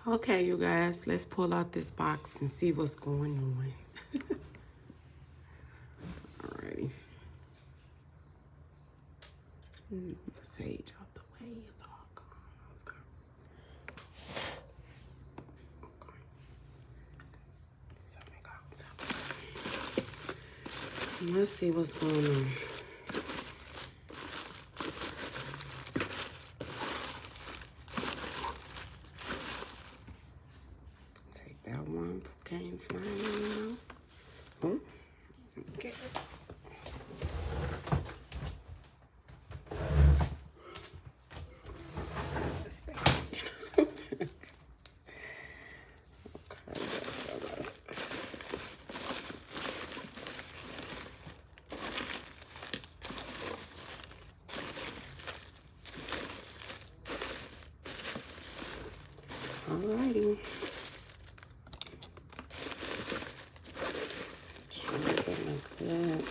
Okay, you guys, let's pull out this box and see what's going on. Alrighty. Sage out the way. It's all gone. Let's go. Okay. So let's see what's going on. Take that one. Came flying. Oh, okay. Just stay. Alrighty. Shake it like that.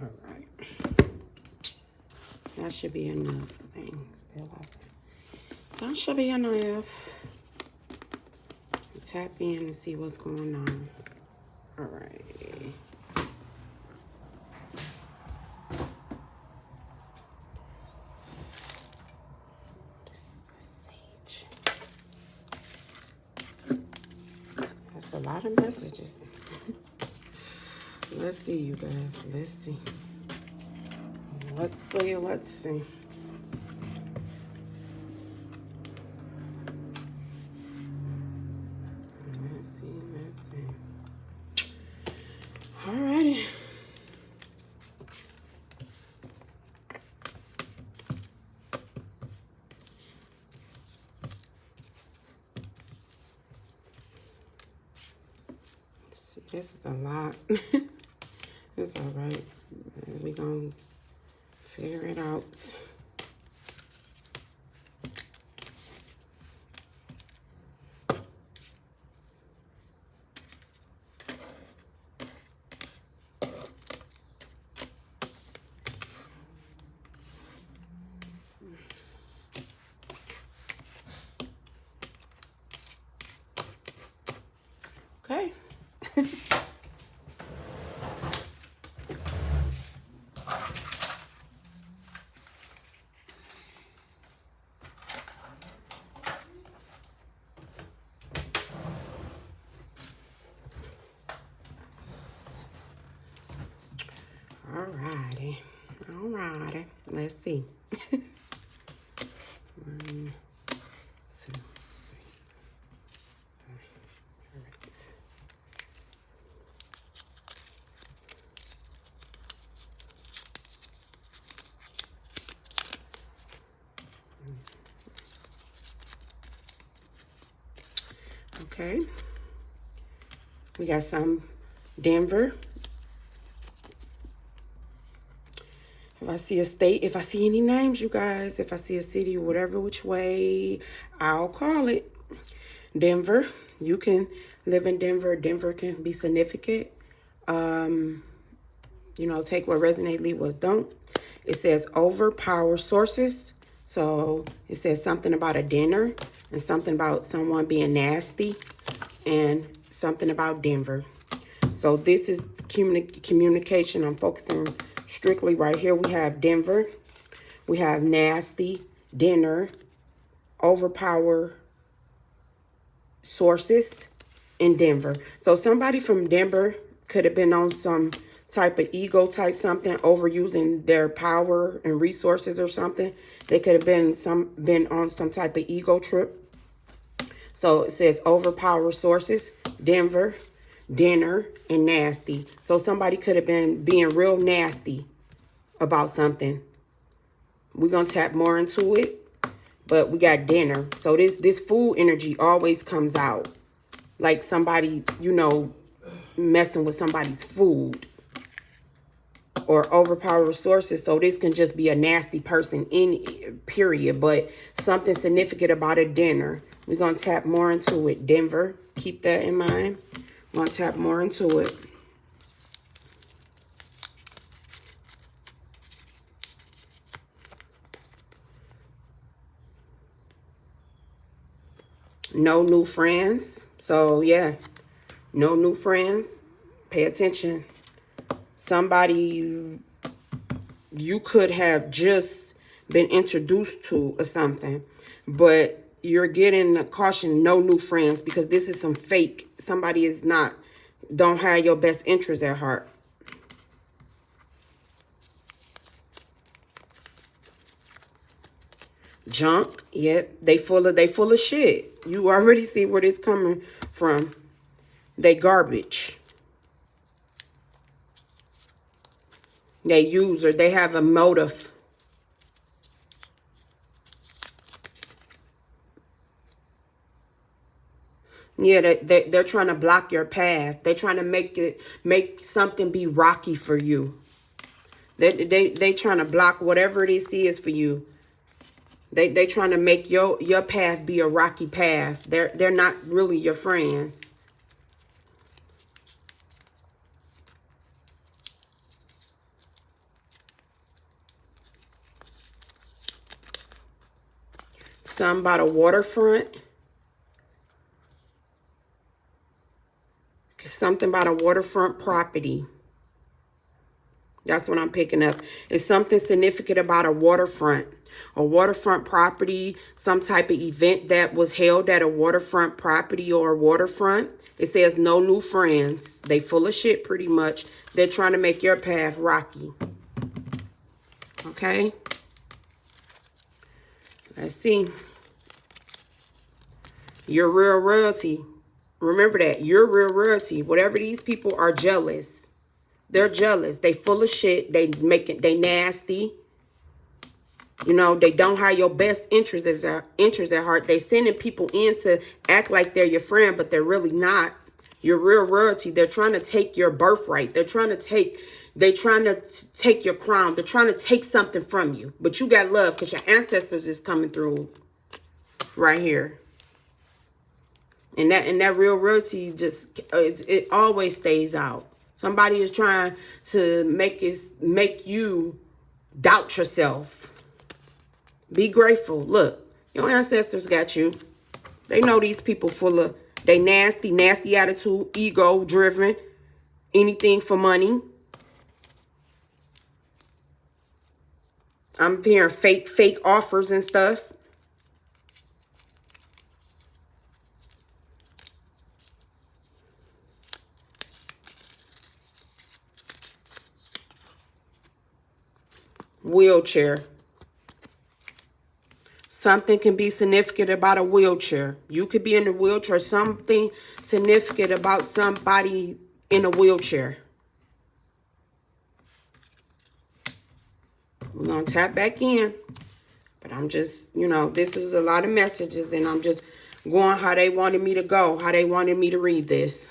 Alright. That should be enough. Things still like that. That should be enough. Tap in and see what's going on. Alright. Sage. That's a lot of messages. Let's see, you guys. Let's see. Let's see. Let's see. Let's see. Let's see. Alrighty. See, this is a lot. It's all right. We're going to figure it out. Okay. Alrighty. Alrighty. Let's see. 1, 2, 3. Alright. Okay. We got some Denver. If I see a state, if I see any names, you guys, if I see a city, whatever which way, I'll call it. Denver. You can live in Denver. Denver can be significant. You know, take what resonate, leave what don't. It says overpower sources. So it says something about a dinner and something about someone being nasty and something about Denver. So this is communication. I'm focusing strictly right here. We have Denver. We have nasty, dinner, overpower sources in Denver. So somebody from Denver could have been on some type of ego type something, overusing their power and resources or something. They could have been on some type of ego trip. So it says overpower sources, Denver, dinner, and nasty. So somebody could have been being real nasty about something. We're going to tap more into it. But we got dinner. So this food energy always comes out. Like somebody, you know, messing with somebody's food. Or overpower resources. So this can just be a nasty person in period. But something significant about a dinner. We're going to tap more into it. Denver. Keep that in mind. We're going to tap more into it. No new friends. So, yeah. No new friends. Pay attention. Somebody you could have just been introduced to or something. But you're getting a caution, no new friends, because this is some fake. Somebody is not, don't have your best interest at heart. Junk, yep. They full of shit. You already see where this coming from. They garbage. They user. They have a motive. Yeah, they're trying to block your path. They're trying to make something be rocky for you. They trying to block whatever this is for you. They trying to make your path be a rocky path. They're not really your friends. Something about a waterfront. Something about a waterfront property. That's what I'm picking up. It's something significant about a waterfront. A waterfront property, some type of event that was held at a waterfront property or a waterfront. It says no new friends. They full of shit pretty much. They're trying to make your path rocky. Okay? Let's see. Your real royalty. Remember that. Your real royalty. Whatever these people are jealous. They're jealous. They full of shit. They nasty. You know, they don't have your best interest at heart. They sending people in to act like they're your friend, but they're really not. Your real royalty. They're trying to take your birthright. They're trying to take your crown. They're trying to take something from you. But you got love because your ancestors is coming through right here. And that real royalty just it always stays out. Somebody is trying to make you doubt yourself. Be grateful. Look, your ancestors got you. They know these people they nasty attitude, ego driven, anything for money. I'm hearing fake offers and stuff. Wheelchair. Something can be significant about a wheelchair. You could be in a wheelchair. Something significant about somebody in a wheelchair. We're going to tap back in. But I'm just, this is a lot of messages. And I'm just going how they wanted me to go. How they wanted me to read this.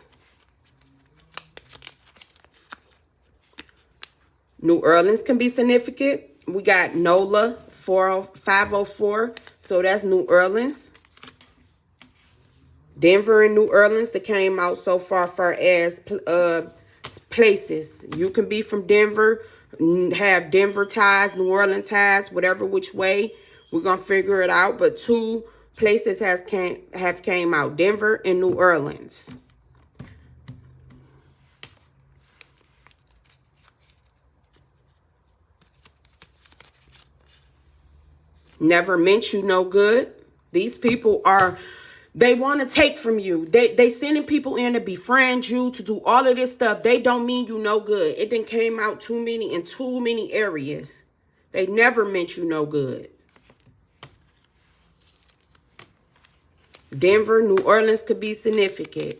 New Orleans can be significant. We got NOLA 504. So that's New Orleans. Denver and New Orleans that came out so far as places. You can be from Denver, have Denver ties, New Orleans ties, whatever which way. We're going to figure it out. But two places have came out. Denver and New Orleans. Never meant you no good. These people they want to take from you. They sending people in to befriend you, to do all of this stuff. They don't mean you no good. It done came out in too many areas. They never meant you no good. Denver, New Orleans could be significant.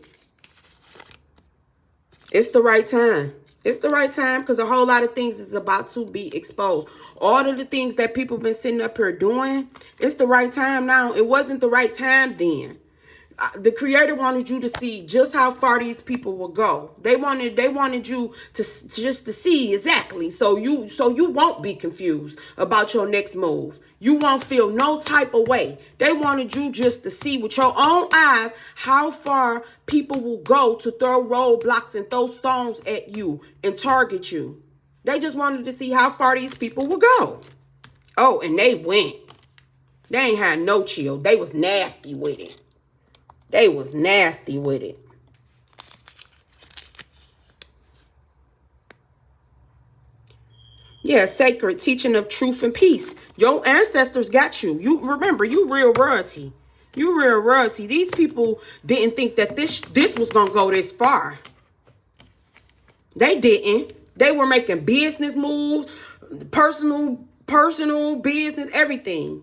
It's the right time. It's the right time because a whole lot of things is about to be exposed. All of the things that people been sitting up here doing, it's the right time now. It wasn't the right time then. The creator wanted you to see just how far these people will go. They wanted you to just to see exactly. So you won't be confused about your next move. You won't feel no type of way. They wanted you just to see with your own eyes how far people will go to throw roadblocks and throw stones at you and target you. They just wanted to see how far these people will go. Oh, and they went. They ain't had no chill. They was nasty with it. They was nasty with it. Yeah, sacred teaching of truth and peace. Your ancestors got you. You remember, you real royalty. You real royalty. These people didn't think that this was gonna go this far. They didn't. They were making business moves, personal business, everything.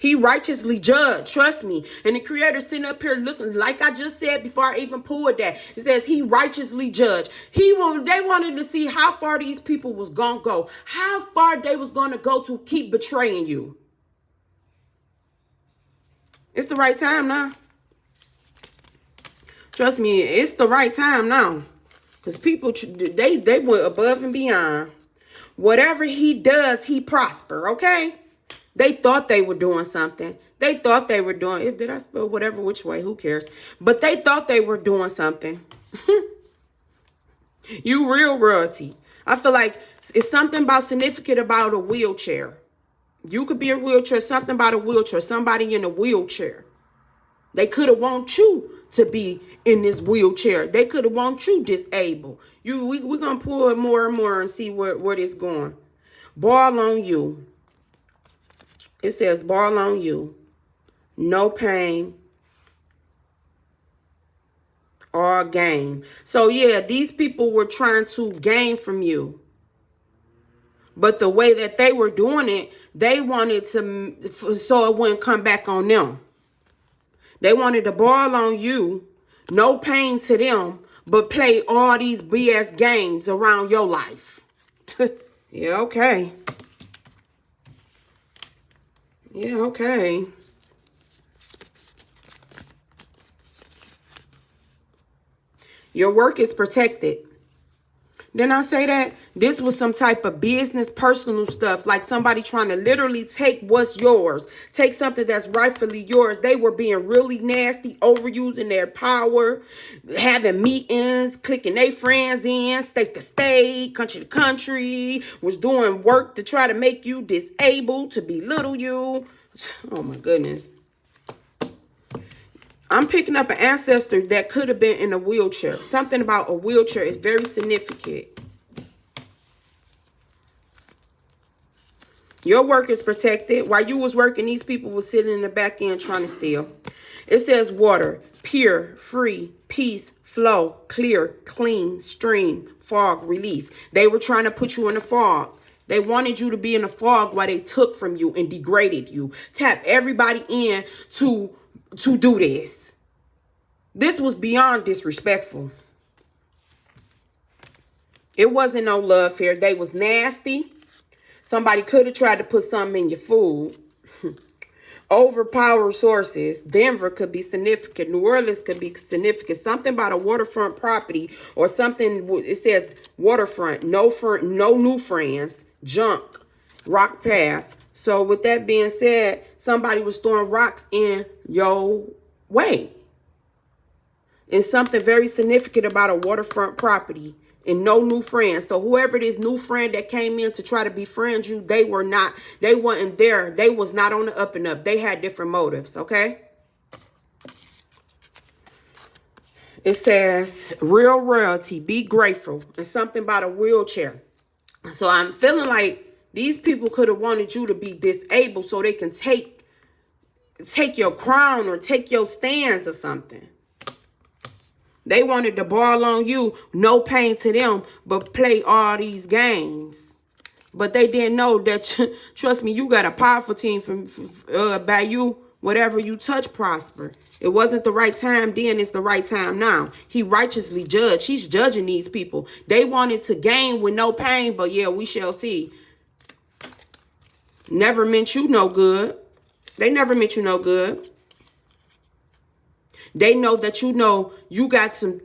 He righteously judged, trust me. And the creator sitting up here looking, like I just said before I even pulled that. It says he righteously judged. They wanted to see how far these people was going to go. How far they was going to go to keep betraying you. It's the right time now. Trust me, it's the right time now. Because people, they went above and beyond. Whatever he does, he prosper, okay? They thought they were doing something. They thought they were doing, did I spell whatever, which way, who cares? But they thought they were doing something. You real royalty. I feel like it's something about significant about a wheelchair. You could be a wheelchair, something about a wheelchair, somebody in a wheelchair. They could have want you to be in this wheelchair. They could have want you disabled. We're going to pull it more and more and see where this going. Ball on you. It says, ball on you. No pain or gain. So, yeah, these people were trying to gain from you. But the way that they were doing it, they wanted to, so it wouldn't come back on them. They wanted to ball on you, no pain to them, but play all these BS games around your life. Yeah, okay. Yeah, okay. Your work is protected. Didn't I say that? This was some type of business, personal stuff. Like somebody trying to literally take what's yours. Take something that's rightfully yours. They were being really nasty, overusing their power. Having meetings, clicking their friends in, state to state, country to country. Was doing work to try to make you disabled, to belittle you. Oh my goodness. I'm picking up an ancestor that could have been in a wheelchair. Something about a wheelchair is very significant. Your work is protected. While you was working, these people were sitting in the back end trying to steal. It says water, pure, free, peace, flow, clear, clean, stream, fog, release. They were trying to put you in a fog. They wanted you to be in a fog while they took from you and degraded you. Tap everybody in to do this. This was beyond disrespectful. It wasn't no love here. They was nasty. Somebody could have tried to put something in your food. Overpowered sources. Denver could be significant. New Orleans could be significant. Something about a waterfront property or something. It says waterfront. No new friends. Junk. Rock path. So with that being said, somebody was throwing rocks in your way. And something very significant about a waterfront property and no new friends. So whoever this new friend that came in to try to befriend you, they wasn't there. They was not on the up and up. They had different motives, okay? It says, real royalty, be grateful. And something about a wheelchair. So I'm feeling like these people could have wanted you to be disabled so they can take your crown or take your stands or something. They wanted to ball on you, no pain to them, but play all these games. But they didn't know that, trust me, you got a powerful team by you, whatever you touch prosper. It wasn't the right time then, it's the right time now. He righteously judged. He's judging these people. They wanted to gain with no pain, but yeah, we shall see. Never meant you no good. They never meant you no good. They know that you got some,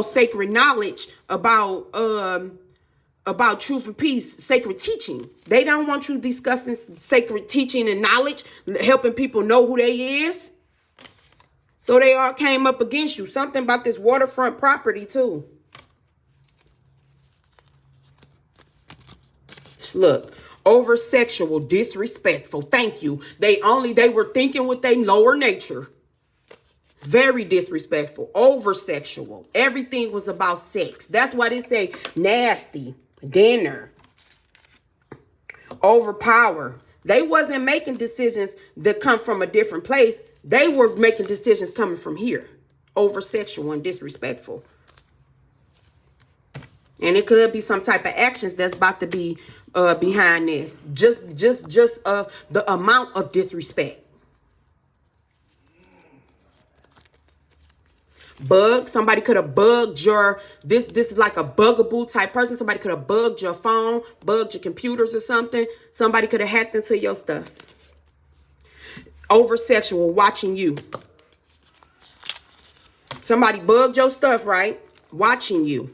sacred knowledge about truth and peace, sacred teaching. They don't want you discussing sacred teaching and knowledge, helping people know who they is. So they all came up against you. Something about this waterfront property too. Look, Over sexual, disrespectful. Thank you. They were thinking with their lower nature. Very disrespectful. Over sexual. Everything was about sex. That's why they say nasty. Dinner. Overpower. They wasn't making decisions that come from a different place. They were making decisions coming from here. Over sexual and disrespectful. And it could be some type of actions that's about to be behind this. Just the amount of disrespect. Bug. Somebody could have bugged your, this is like a bugaboo type person. Somebody could have bugged your phone, bugged your computers or something. Somebody could have hacked into your stuff. Over sexual, watching you. Somebody bugged your stuff, right? Watching you.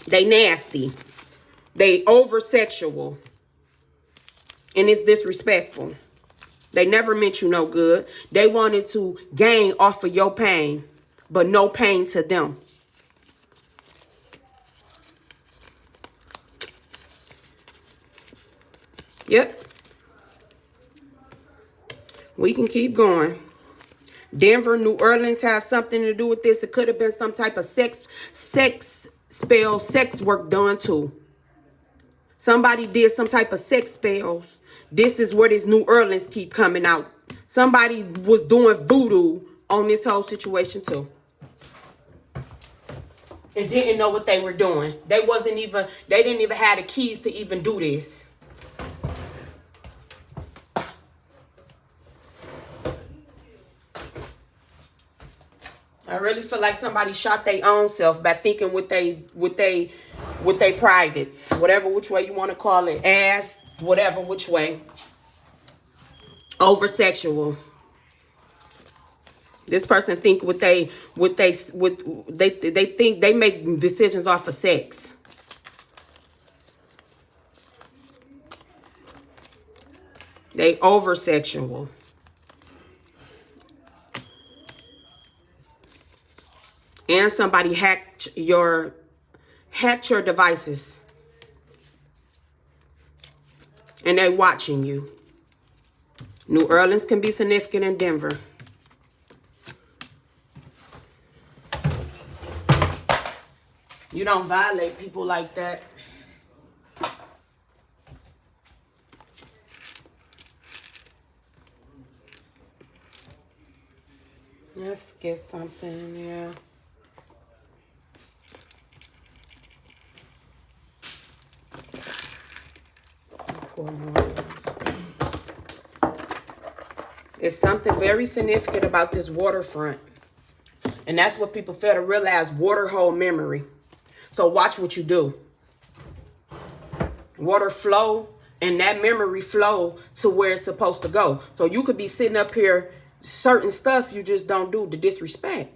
They nasty. They over sexual. And it's disrespectful. They never meant you no good. They wanted to gain off of your pain, but no pain to them. Yep. We can keep going. Denver, New Orleans have something to do with this. It could have been some type of sex spell, sex work done too. Somebody did some type of sex spells. This is where this New Orleans keep coming out. Somebody was doing voodoo on this whole situation too. And didn't know what they were doing. They didn't even have the keys to even do this. I really feel like somebody shot their own self by thinking with they privates, whatever which way you want to call it, ass, whatever which way. Over sexual. This person think they think they make decisions off of sex. They over sexual. And somebody hacked your devices. And they watching you. New Orleans can be significant in Denver. You don't violate people like that. Let's get something, yeah. It's something very significant about this waterfront. And that's what people fail to realize, water hold memory. So watch what you do. Water flow and that memory flow to where it's supposed to go. So you could be sitting up here, certain stuff you just don't do, the disrespect.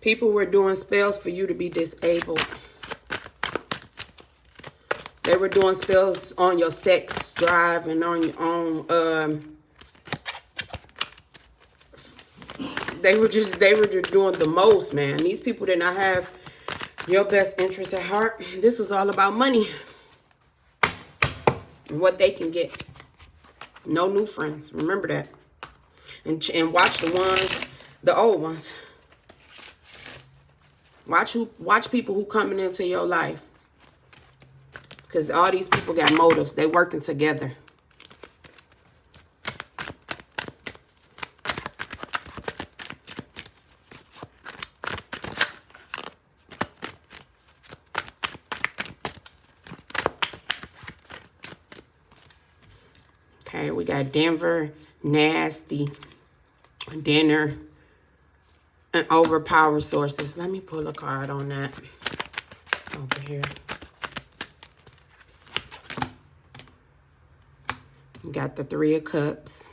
People were doing spells for you to be disabled. They were doing spells on your sex drive and on your own. They were just doing the most, man. These people did not have your best interest at heart. This was all about money. And what they can get. No new friends. Remember that. And watch the old ones. Watch people who coming into your life. Because all these people got motives. They working together. Okay, we got Denver, nasty, dinner, and overpower sources. Let me pull a card on that over here. We got the 3 of Cups.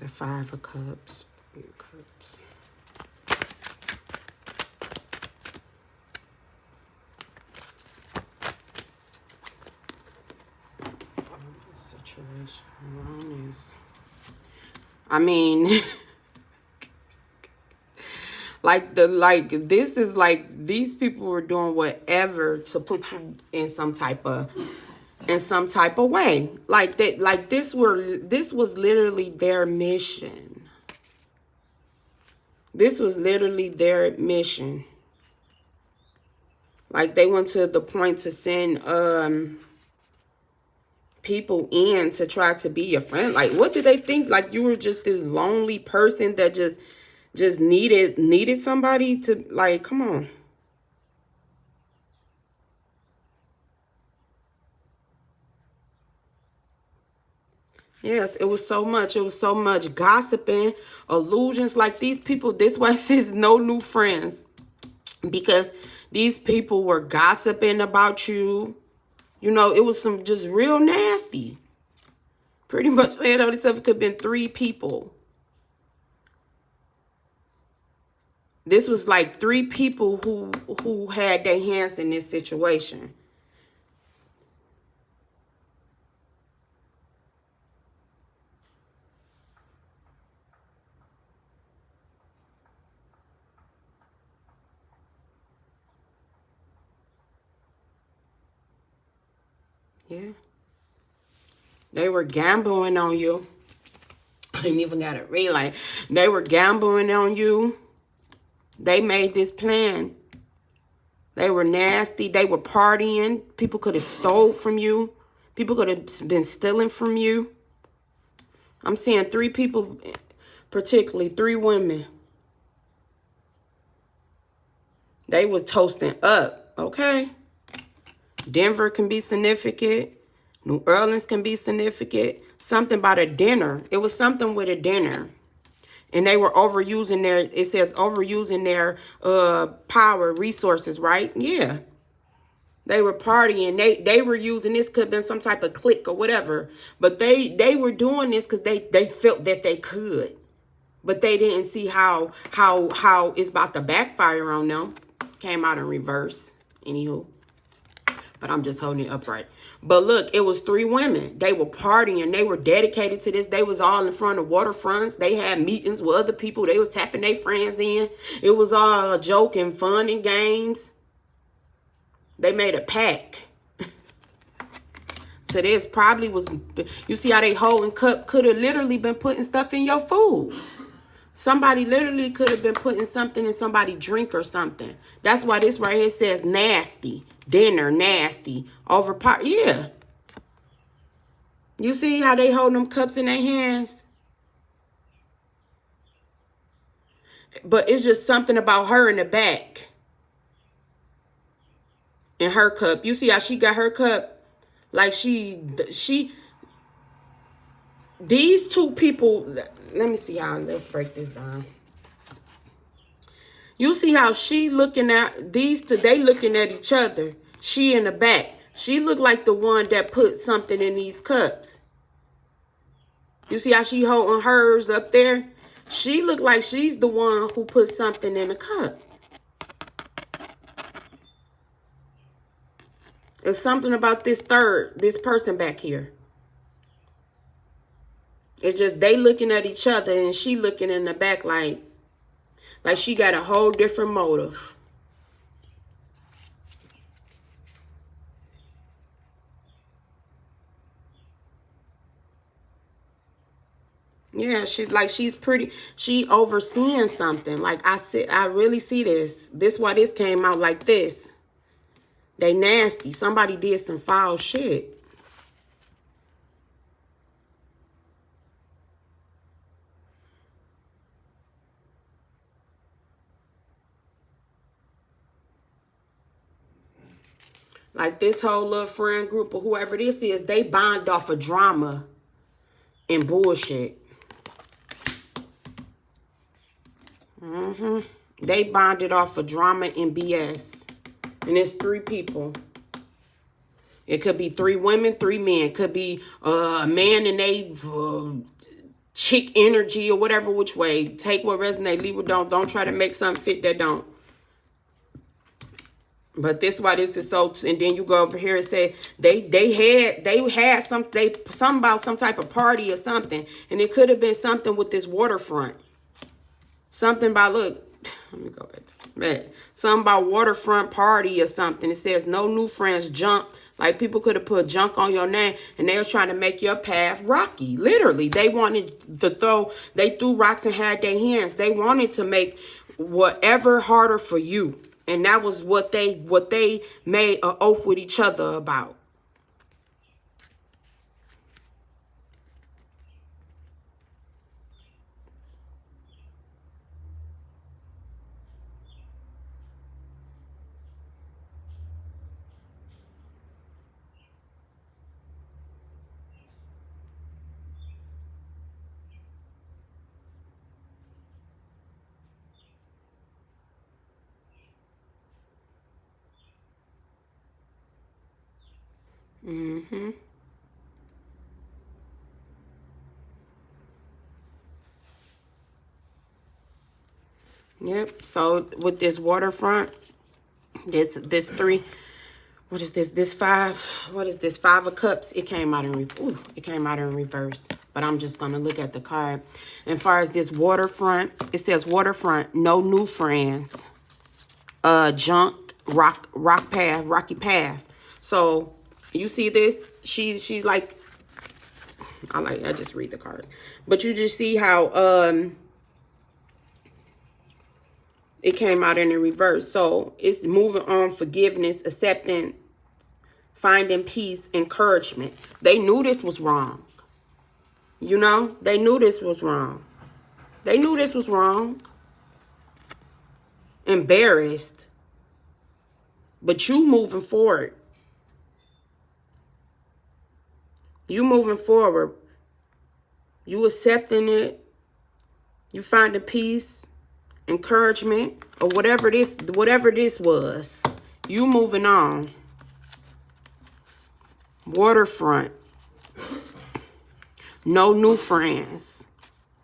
The Five of Cups. Three of Cups. The situation around is, I mean, this is like these people were doing whatever to put you in some type of way. Like that, like this was literally their mission. This was literally their mission. Like they went to the point to send people in to try to be your friend. Like, what did they think? Like you were just this lonely person that just needed somebody to, like, come on. Yes, it was so much. It was so much gossiping, illusions. Like these people, this why it says no new friends. Because these people were gossiping about you. You know, it was some just real nasty. Pretty much saying all this stuff, it could have been 3 people. This was like 3 people who had their hands in this situation. Yeah. They were gambling on you. I ain't even got to read, like, they were gambling on you. They made this plan. They were nasty. They were partying. People could have stole from you. People could have been stealing from you. I'm seeing 3 people, particularly 3 women. They were toasting up, okay? Denver can be significant. New Orleans can be significant. Something about a dinner. It was something with a dinner. And they were overusing their, it says overusing their power, resources, right? Yeah. They were partying. They were using, this could have been some type of clique or whatever. But they were doing this because they felt that they could. But they didn't see how it's about to backfire on them. Came out in reverse. Anywho. But I'm just holding it upright. But look, it was 3 women. They were partying. They were dedicated to this. They was all in front of waterfronts. They had meetings with other people. They was tapping their friends in. It was all a joke and fun and games. They made a pact. So this probably was, you see how they holding cup could have literally been putting stuff in your food. Somebody literally could have been putting something in somebody's drink or something. That's why this right here says nasty. Dinner, nasty. Yeah. You see how they hold them cups in their hands? But it's just something about her in the back. In her cup. You see how she got her cup? Like these 2 people, let me see how, let's break this down. You see how she looking at these 2, they looking at each other. She in the back. She looked like the one that put something in these cups. You see how she holding hers up there? She looked like she's the one who put something in the cup. It's something about this person back here. It's just they looking at each other and she looking in the back like she got a whole different motive. Yeah, she overseeing something. Like I said, I really see this. This why this came out like this. They nasty. Somebody did some foul shit. Like this whole little friend group or whoever this is, they bond off of drama and bullshit. They bonded off of drama and BS. And it's 3 people. It could be 3 women, 3 men. It could be a man and they chick energy or whatever which way. Take what resonate, leave what don't. Don't try to make something fit that don't. But this why this is so. And then you go over here and say they had something about some type of party or something, and it could have been something with this waterfront. Something about, look, let me go back to that. Something about waterfront party or something. It says no new friends, junk. Like people could have put junk on your name, and they were trying to make your path rocky. Literally, they wanted to throw. They threw rocks and had their hands. They wanted to make whatever harder for you. And that was what they made an oath with each other about. Mm-hmm. Yep. So with this waterfront, this three, what is this? This five, what is this? Five of Cups. It came out in it came out in reverse. But I'm just gonna look at the card. And as far as this waterfront, it says waterfront, no new friends. Junk, rocky path. So you see this? She's like, I just read the cards. But you just see how it came out in the reverse. So it's moving on, forgiveness, accepting, finding peace, encouragement. They knew this was wrong. You know, they knew this was wrong. They knew this was wrong. Embarrassed. But you moving forward. You moving forward. You accepting it. You finding peace, encouragement, or whatever this was. You moving on. Waterfront. No new friends.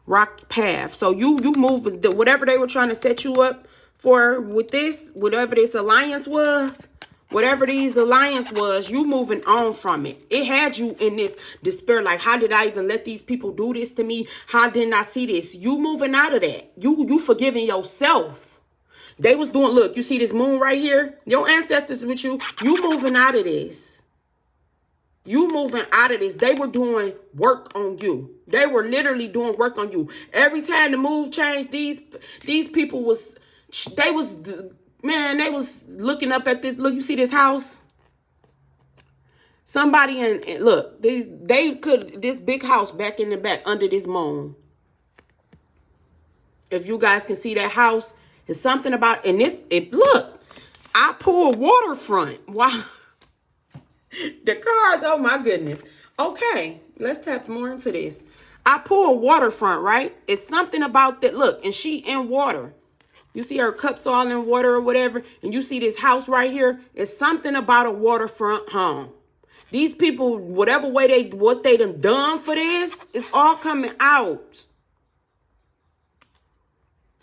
Rocky path. So you moving, whatever they were trying to set you up for with this, whatever this alliance was, whatever these alliance was, you moving on from it. It had you in this despair, like, how did I even let these people do this to me? How didn't I see this? You moving out of that. You forgiving yourself. They was doing, look, you see this moon right here? Your ancestors with you. You moving out of this. You moving out of this. They were doing work on you. They were literally doing work on you. Every time the move changed, these people was, they was looking up at this. Look, you see this house? Somebody and look, they could, this big house back in the back under this moon. If you guys can see that house, it's something about, and look, I pulled waterfront. Wow. The cards, oh my goodness. Okay, let's tap more into this. I pulled waterfront, right? It's something about that. Look, and she in water. You see her cups all in water or whatever. And you see this house right here. It's something about a waterfront home. These people, whatever way what they done for this, it's all coming out.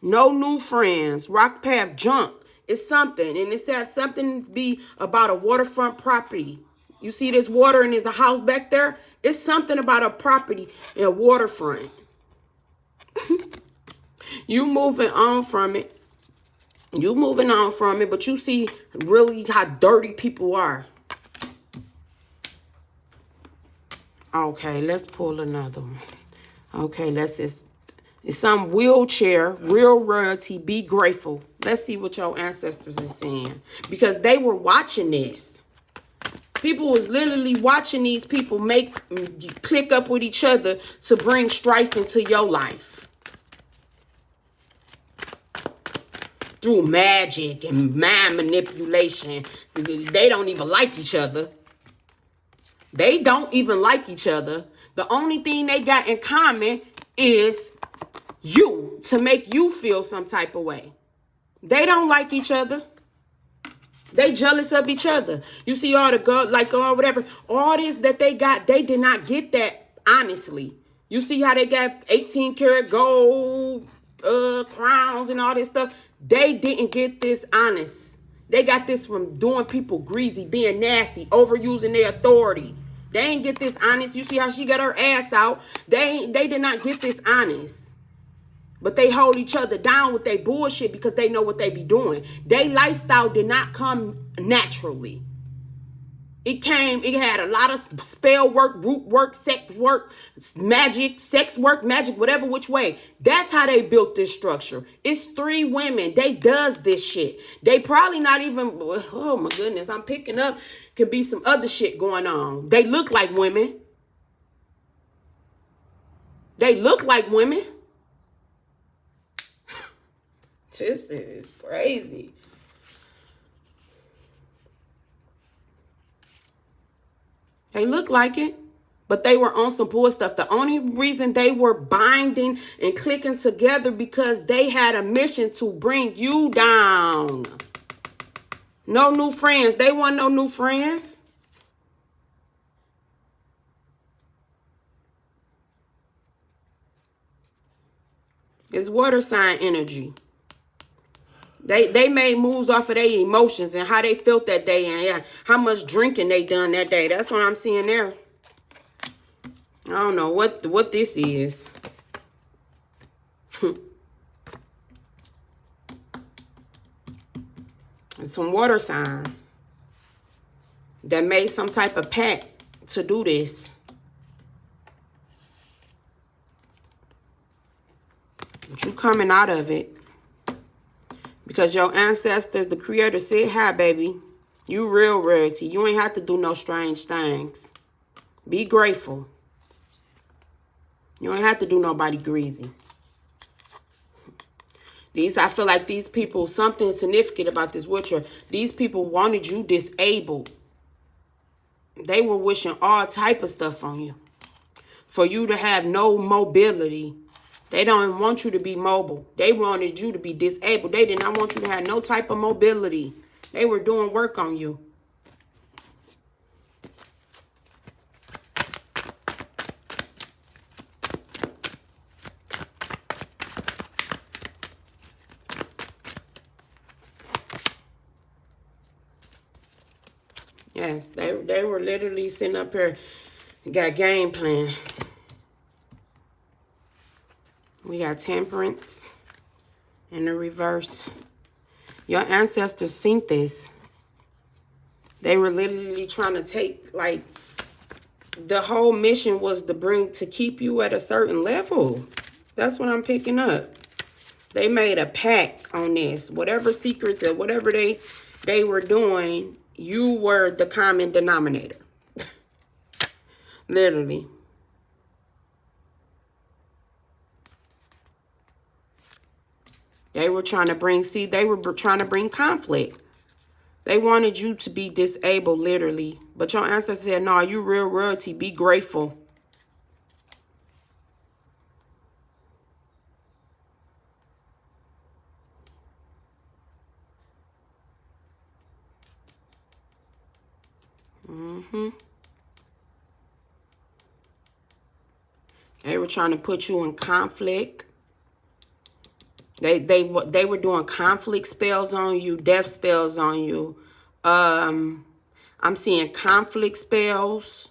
No new friends. Rock path junk. It's something. And it says something be about a waterfront property. You see this water and there's a house back there? It's something about a property in a waterfront. You moving on from it. You moving on from it, but you see really how dirty people are. Okay, let's pull another one. Okay, it's some wheelchair, real royalty, be grateful. Let's see what your ancestors is saying. Because they were watching this. People was literally watching these people click up with each other to bring strife into your life. Through magic and mind manipulation. They don't even like each other. They don't even like each other. The only thing they got in common is you, to make you feel some type of way. They don't like each other. They jealous of each other. You see all the girl, like, or whatever, all this that they got, they did not get that honestly. You see how they got 18 karat gold crowns and all this stuff? They didn't get this honest. They got this from doing people greasy, being nasty, overusing their authority. They ain't get this honest. You see how she got her ass out? They did not get this honest. But they hold each other down with their bullshit because they know what they be doing. Their lifestyle did not come naturally. It had a lot of spell work, root work, sex work, magic, sex work, magic, whatever which way. That's how they built this structure. It's 3 women. They does this shit. They probably not even, oh my goodness, I'm picking up, could be some other shit going on. They look like women. They look like women. This is crazy. They look like it, but they were on some bull stuff. The only reason they were binding and clicking together because they had a mission to bring you down. No new friends. They want no new friends. It's water sign energy. They made moves off of their emotions and how they felt that day and how much drinking they done that day. That's what I'm seeing there. I don't know what this is. Some water signs that made some type of pact to do this. But you coming out of it. Because your ancestors, the creator said, hi, baby. You real rarity. You ain't have to do no strange things. Be grateful. You ain't have to do nobody greasy. I feel like these people, something significant about this witcher. These people wanted you disabled. They were wishing all type of stuff on you. For you to have no mobility. They don't want you to be mobile. They wanted you to be disabled. They did not want you to have no type of mobility. They were doing work on you. Yes, they were literally sitting up here and got game plan. We got temperance in the reverse. Your ancestors seen this. They were literally trying to take, like, the whole mission was to keep you at a certain level. That's what I'm picking up. They made a pact on this. Whatever secrets or whatever they were doing, you were the common denominator. Literally. They were trying to bring, they were trying to bring conflict. They wanted you to be disabled, literally. But your ancestors said, no, you real royalty. Be grateful. They were trying to put you in conflict. They were doing conflict spells on you, death spells on you. I'm seeing conflict spells,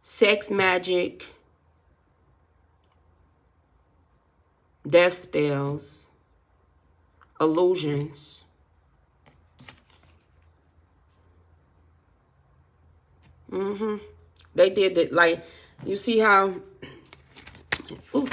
sex magic, death spells, illusions. They did it like, you see how, ooh,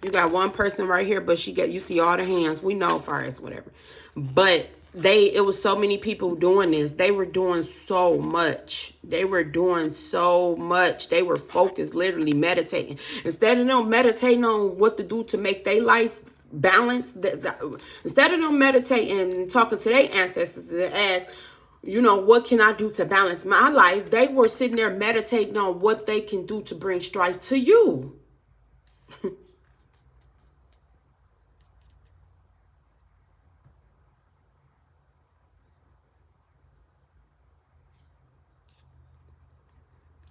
you got one person right here, but you see all the hands. We know far as whatever. But it was so many people doing this. They were doing so much. They were doing so much. They were focused, literally meditating. Instead of them meditating on what to do to make their life balanced, instead of them meditating and talking to their ancestors to ask, you know, what can I do to balance my life? They were sitting there meditating on what they can do to bring strife to you.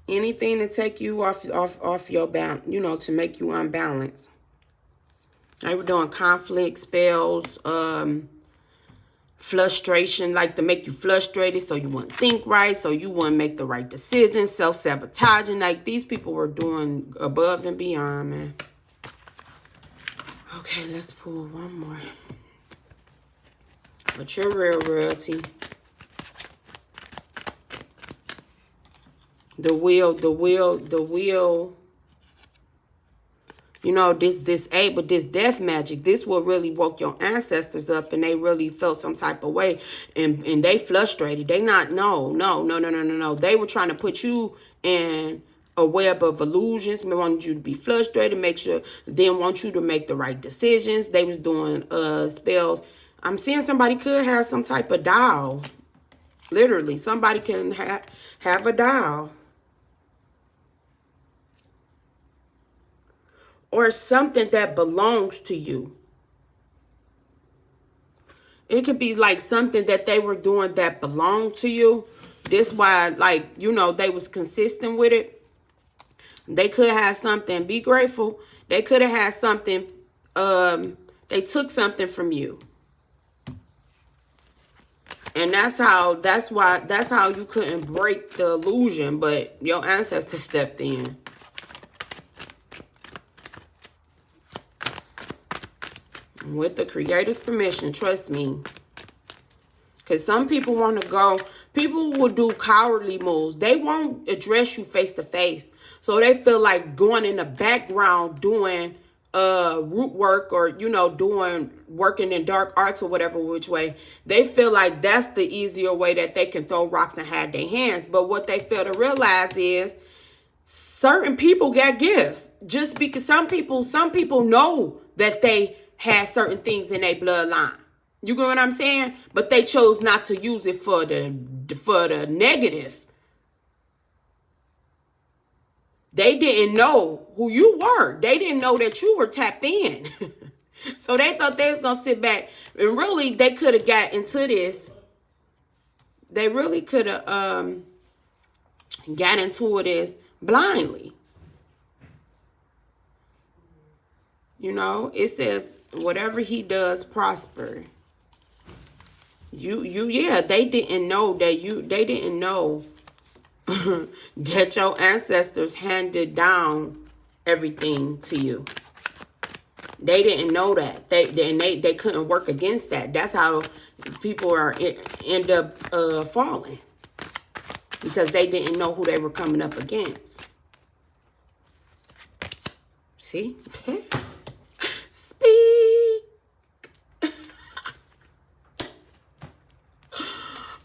Anything to take you off your balance, you know, to make you unbalanced. They were doing conflict spells, frustration, like to make you frustrated so you wouldn't think right, so you wouldn't make the right decision, self-sabotaging. Like, these people were doing above and beyond, man. Okay, let's pull one more. But your real royalty. The wheel. You know, this death magic, this will really woke your ancestors up, and they really felt some type of way, and they frustrated. They not, no. They were trying to put you in a web of illusions. They wanted you to be frustrated, make sure, didn't want you to make the right decisions. They was doing spells. I'm seeing somebody could have some type of doll. Literally, somebody can have a doll. Or something that belongs to you. It could be like something that they were doing that belonged to you. This why, like, you know, they was consistent with it. They could have something. Be grateful. They could have had something. They took something from you. And that's how you couldn't break the illusion, but your ancestors stepped in. With the Creator's permission, trust me. Because some people want to go, people will do cowardly moves. They won't address you face to face. So they feel like going in the background doing root work, or, you know, working in dark arts or whatever which way. They feel like that's the easier way that they can throw rocks and hide their hands. But what they fail to realize is certain people got gifts. Just because some people know that they had certain things in their bloodline. You get what I'm saying? But they chose not to use it for the negative. They didn't know who you were. They didn't know that you were tapped in. So they thought they was going to sit back. And really, they could have got into this. They really could have got into this blindly. You know, it says, whatever he does prosper. Yeah, they didn't know that your ancestors handed down everything to you. They didn't know that. They couldn't work against that. That's how people end up falling. Because they didn't know who they were coming up against. See? Speak.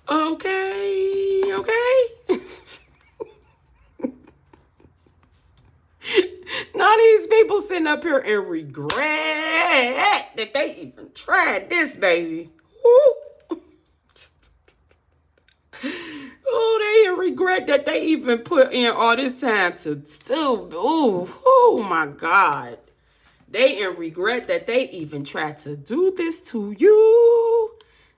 Okay. Now these people sitting up here and regret that they even tried this, baby. Ooh. Oh, they regret that they even put in all this time to still. Oh my God. They in regret that they even tried to do this to you.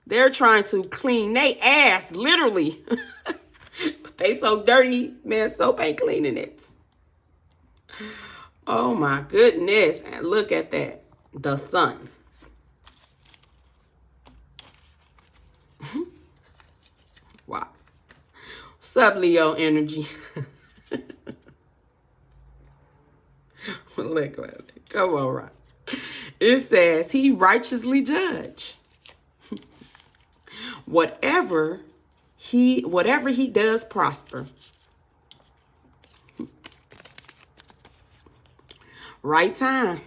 They're trying to clean their ass, literally. But they so dirty, man, soap ain't cleaning it. Oh my goodness. And look at that. The sun. Wow. Sub Leo energy. Look at it. Come on, right. It says he righteously judge. Whatever he does prosper. Right time.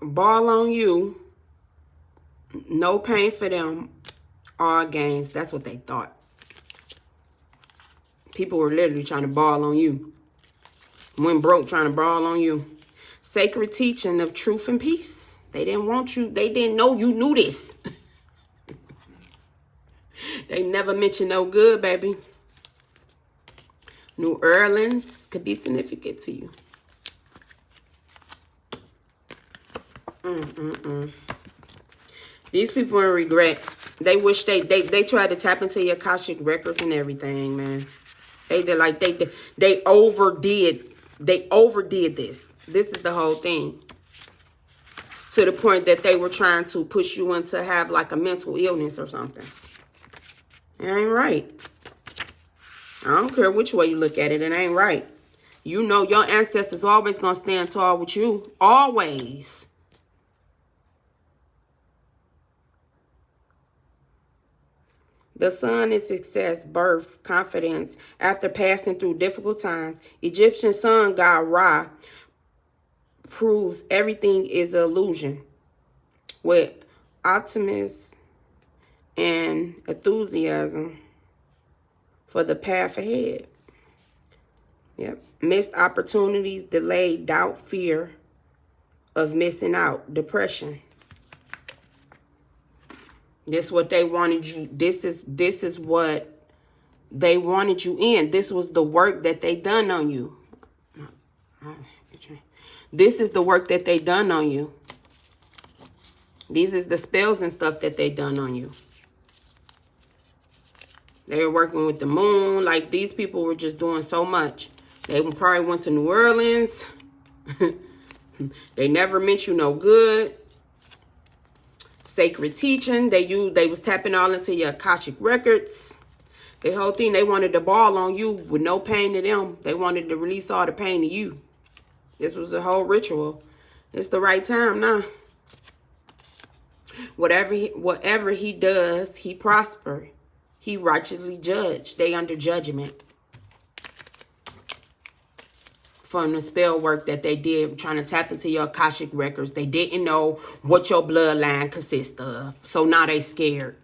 Ball on you. No pain for them. All games. That's what they thought. People were literally trying to ball on you. Went broke trying to ball on you. Sacred teaching of truth and peace. They didn't want you. They didn't know you knew this. They never mentioned no good, baby. New Orleans could be significant to you. These people in regret. They wish they tried to tap into your Akashic records and everything, man. They did like they overdid this. This is the whole thing. To the point that they were trying to push you into have like a mental illness or something. It ain't right. I don't care which way you look at it. It ain't right. You know your ancestors always gonna stand tall with you. Always. The sun is success, birth, confidence. After passing through difficult times, Egyptian sun god Ra proves everything is an illusion. With optimism and enthusiasm for the path ahead. Yep. Missed opportunities, delayed doubt, fear of missing out, depression. This is what they wanted you. This is what they wanted you in. This was the work that they done on you. This is the work that they done on you. These is the spells and stuff that they done on you. They were working with the moon. Like, these people were just doing so much. They probably went to New Orleans. They never meant you no good. Sacred teaching. They was tapping all into your Akashic records. The whole thing, they wanted the ball on you with no pain to them. They wanted to release all the pain to you. This was a whole ritual. It's the right time now. Whatever he does, he prosper. He righteously judged. They under judgment. From the spell work that they did, trying to tap into your Akashic records. They didn't know what your bloodline consists of. So now they scared.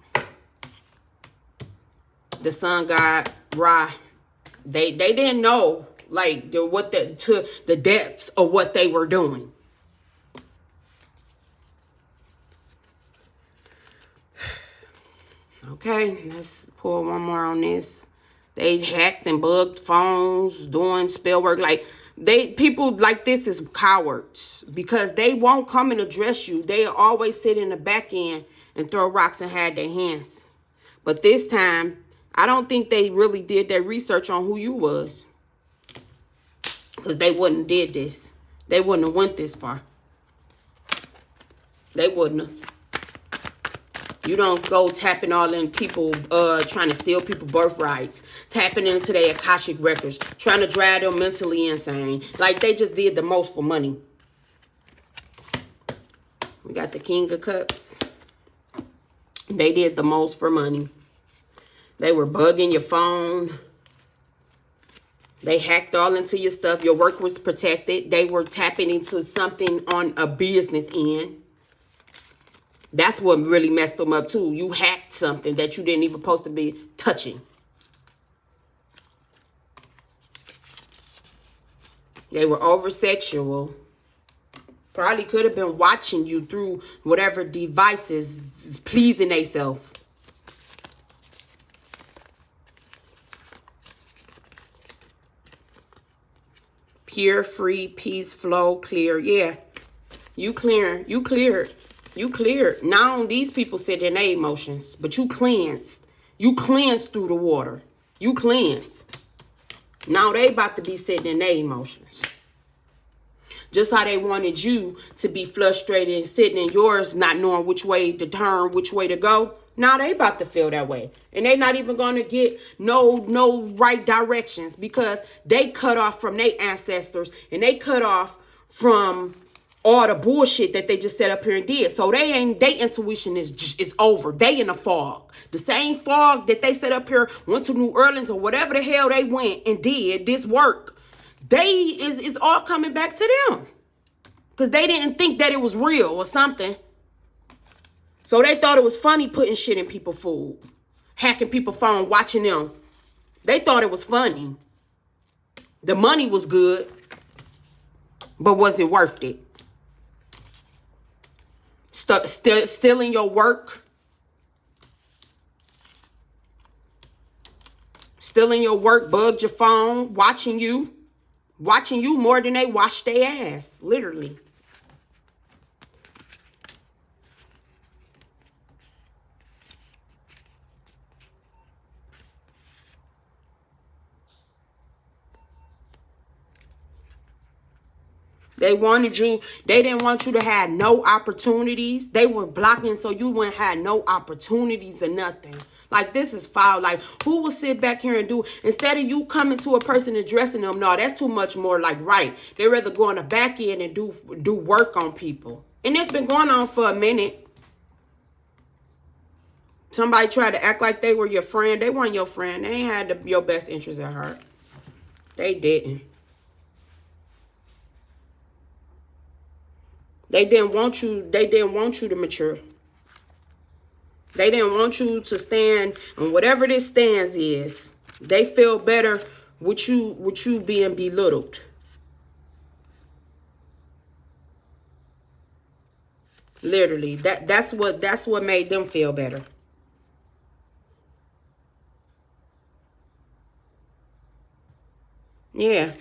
The sun god Ra, they didn't know like to the depths of what they were doing. Okay, let's pull one more on this. They hacked and bugged phones, doing spell work. Like, people like this is cowards because they won't come and address you. They always sit in the back end and throw rocks and hide their hands. But this time, I don't think they really did their research on who you was. Because they wouldn't have did this. They wouldn't have went this far. They wouldn't have. You don't go tapping all in people, trying to steal people's birthrights, tapping into their Akashic records, trying to drive them mentally insane. Like, they just did the most for money. We got the King of Cups. They did the most for money. They were bugging your phone. They hacked all into your stuff. Your work was protected. They were tapping into something on a business end. That's what really messed them up too. You hacked something that you didn't even supposed to be touching. They were over sexual. Probably could have been watching you through whatever devices, pleasing themselves. Pure, free, peace, flow, clear. Yeah. You clear. You cleared. You cleared. Now these people sit in their emotions, but you cleansed. You cleansed through the water. You cleansed. Now they about to be sitting in their emotions. Just how they wanted you to be frustrated and sitting in yours, not knowing which way to turn, which way to go. Now they about to feel that way. And they not even going to get no right directions because they cut off from their ancestors and they cut off from all the bullshit that they just set up here and did. So their intuition is over. They in a fog. The same fog that they set up here, went to New Orleans or whatever the hell they went and did this work. It's all coming back to them. Because they didn't think that it was real or something. So they thought it was funny putting shit in people's food. Hacking people's phone, watching them. They thought it was funny. The money was good. But was it worth it? Stealing your work. Stealing your work, bugged your phone, watching you. Watching you more than they wash their ass. Literally. They wanted you. They didn't want you to have no opportunities. They were blocking so you wouldn't have no opportunities or nothing. Like, this is foul. Like, who will sit back here and do, instead of you coming to a person addressing them, no, that's too much more like right. They rather go on the back end and do work on people. And it's been going on for a minute. Somebody tried to act like they were your friend. They weren't your friend. They ain't had your best interest at heart. They didn't. They didn't want you. They didn't want you to mature. They didn't want you to stand on whatever this stance is. They feel better with you being belittled. Literally, that's what made them feel better. Yeah.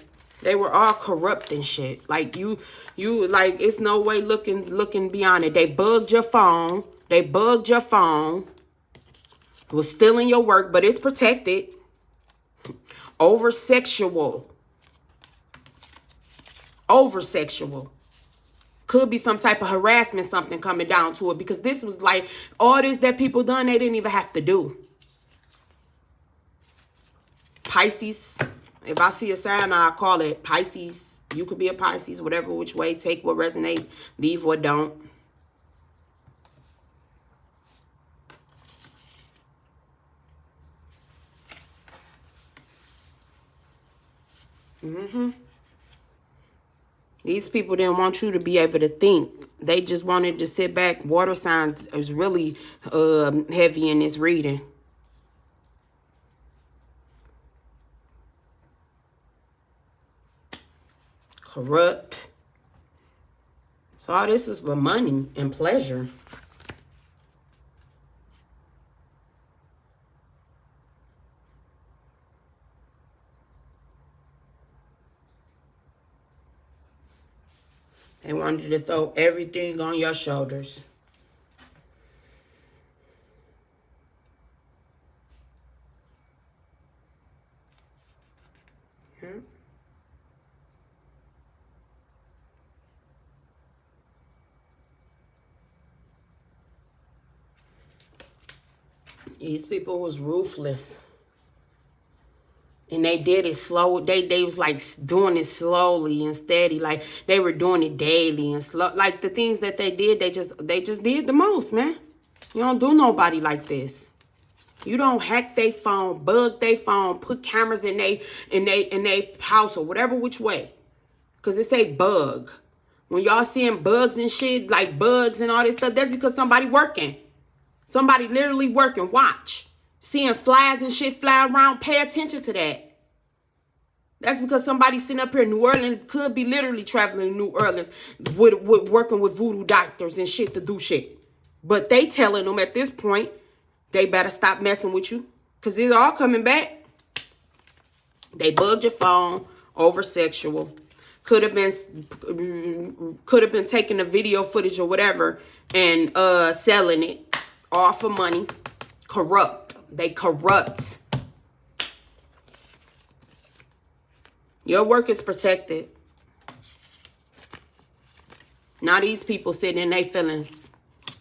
They were all corrupt and shit. Like you like, it's no way looking beyond it. They bugged your phone. They bugged your phone. Was stealing your work, but it's protected. Over sexual. Could be some type of harassment, something coming down to it, because this was like all this that people done, they didn't even have to do. Pisces. If I see a sign, I'll call it Pisces. You could be a Pisces, whatever which way. Take what resonate, leave what don't. These people didn't want you to be able to think. They just wanted to sit back. Water signs is really heavy in this reading. Corrupt. So all this was for money and pleasure. They wanted to throw everything on your shoulders. These people was ruthless. And they did it slow. They was like doing it slowly and steady. Like they were doing it daily and slow. Like the things that they did, they just did the most, man. You don't do nobody like this. You don't hack their phone, bug their phone, put cameras in they house or whatever which way. Cause it say bug. When y'all seeing bugs and shit, like bugs and all this stuff, that's because somebody working. Somebody literally working. Watch. Seeing flies and shit fly around, pay attention to that. That's because somebody sitting up here in New Orleans could be literally traveling to New Orleans with working with voodoo doctors and shit to do shit. But they telling them at this point, they better stop messing with you. Because it's all coming back. They bugged your phone, over sexual. Could have been taking the video footage or whatever and selling it all for money. Corrupt. They corrupt. Your work is protected. Now these people sitting in their feelings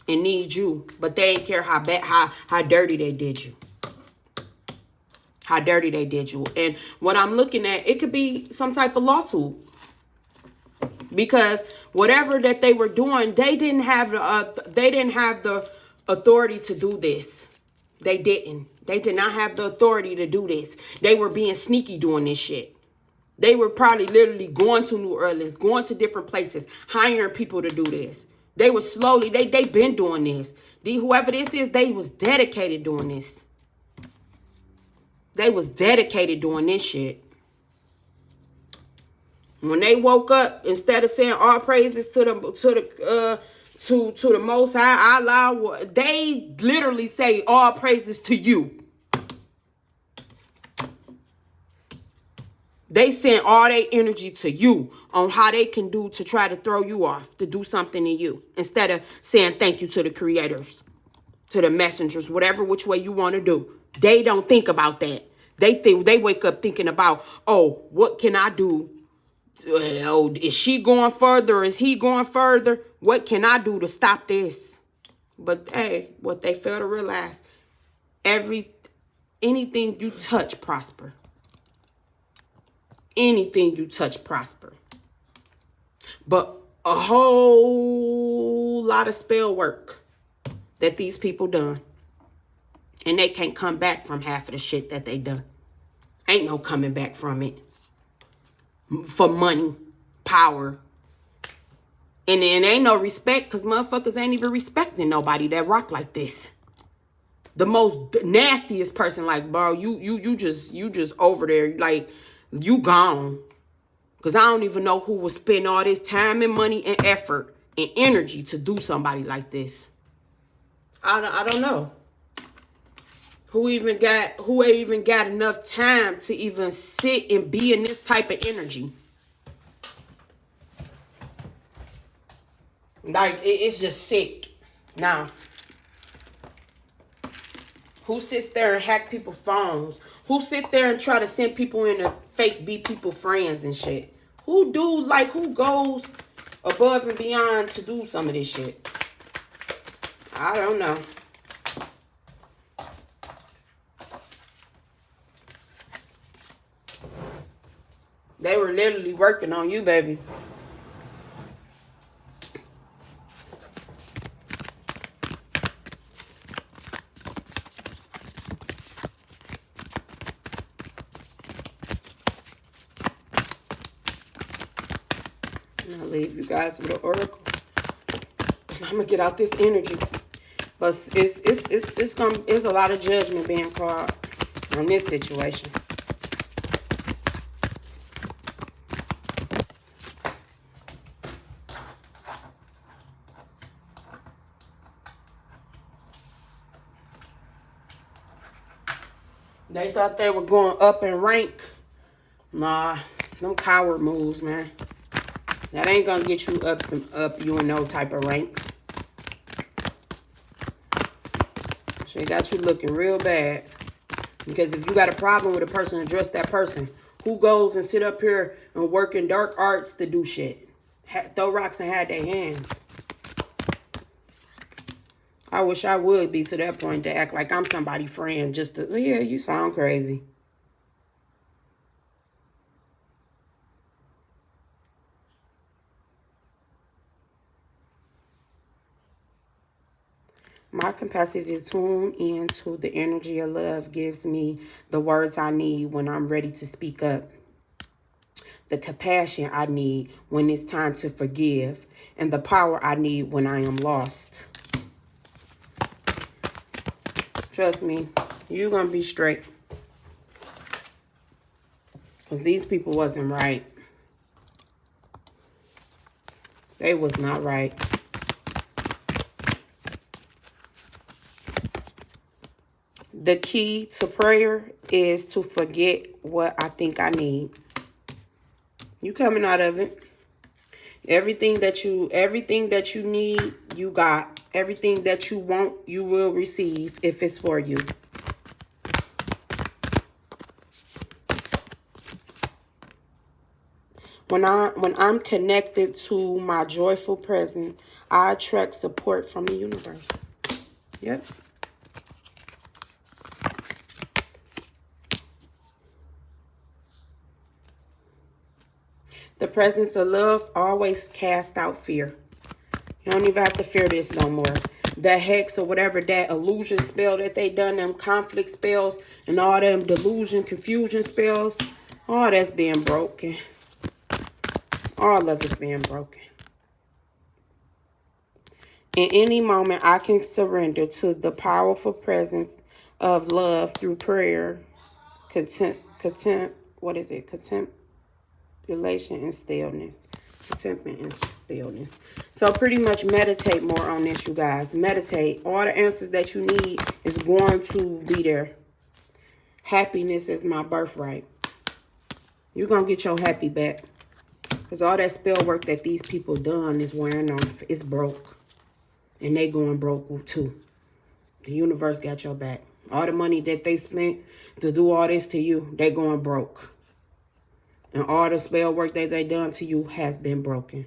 and need you, but they ain't care how bad, how dirty they did you. How dirty they did you. And what I'm looking at, it could be some type of lawsuit. Because whatever that they were doing, they didn't have the authority to do this. They didn't. They did not have the authority to do this. They were being sneaky doing this shit. They were probably literally going to New Orleans, going to different places, hiring people to do this. They were slowly, they been doing this. Whoever this is, they was dedicated doing this. They was dedicated doing this shit. When they woke up, instead of saying all praises to the Most High, Allah, they literally say all praises to you. They send all their energy to you on how they can do to try to throw you off, to do something to you, instead of saying thank you to the creators, to the messengers, whatever which way you want to do. They don't think about that. They wake up thinking about, oh, what can I do Oh, is she going further? Is he going further? What can I do to stop this? But hey, what they fail to realize, anything you touch prosper. Anything you touch prosper. But a whole lot of spell work that these people done. And they can't come back from half of the shit that they done. Ain't no coming back from it. For money, power. And then ain't no respect, because motherfuckers ain't even respecting nobody that rock like this. The most nastiest person, like, bro, you just over there, like, you gone. Because I don't even know who would spend all this time and money and effort and energy to do somebody like this. I don't know. Who even got enough time to even sit and be in this type of energy? Like, it's just sick. Now, who sits there and hack people's phones? Who sit there and try to send people in to fake be people friends and shit? Who goes above and beyond to do some of this shit? I don't know. They were literally working on you, baby. I'll leave you guys with an oracle. I'm gonna get out this energy, but it's a lot of judgment being called on this situation. They thought they were going up in rank. Nah, them coward moves, man. That ain't gonna get you up you in no type of ranks. She got you looking real bad. Because if you got a problem with a person, address that person. Who goes and sit up here and work in dark arts to do shit? Throw rocks and hide their hands. I wish I would be to that point to act like I'm somebody's friend. Just to, yeah, you sound crazy. My capacity to tune into the energy of love gives me the words I need when I'm ready to speak up. The compassion I need when it's time to forgive. And the power I need when I am lost. Trust me, you're going to be straight. Because these people wasn't right. They was not right. The key to prayer is to forget what I think I need. You coming out of it. Everything that you need, you got. Everything that you want, you will receive if it's for you. When I'm connected to my joyful presence, I attract support from the universe. Yep. The presence of love always casts out fear. You don't even have to fear this no more. That hex or whatever, that illusion spell that they done, them conflict spells and all them delusion, confusion spells, all that's being broken. All of it's being broken. In any moment, I can surrender to the powerful presence of love through prayer, contemplation and stillness. Contentment and stillness. So pretty much meditate more on this, you guys. Meditate. All the answers that you need is going to be there. Happiness is my birthright. You're going to get your happy back. Because all that spell work that these people done is wearing off. It's broke. And they going broke too. The universe got your back. All the money that they spent to do all this to you, they going broke. And all the spell work that they done to you has been broken.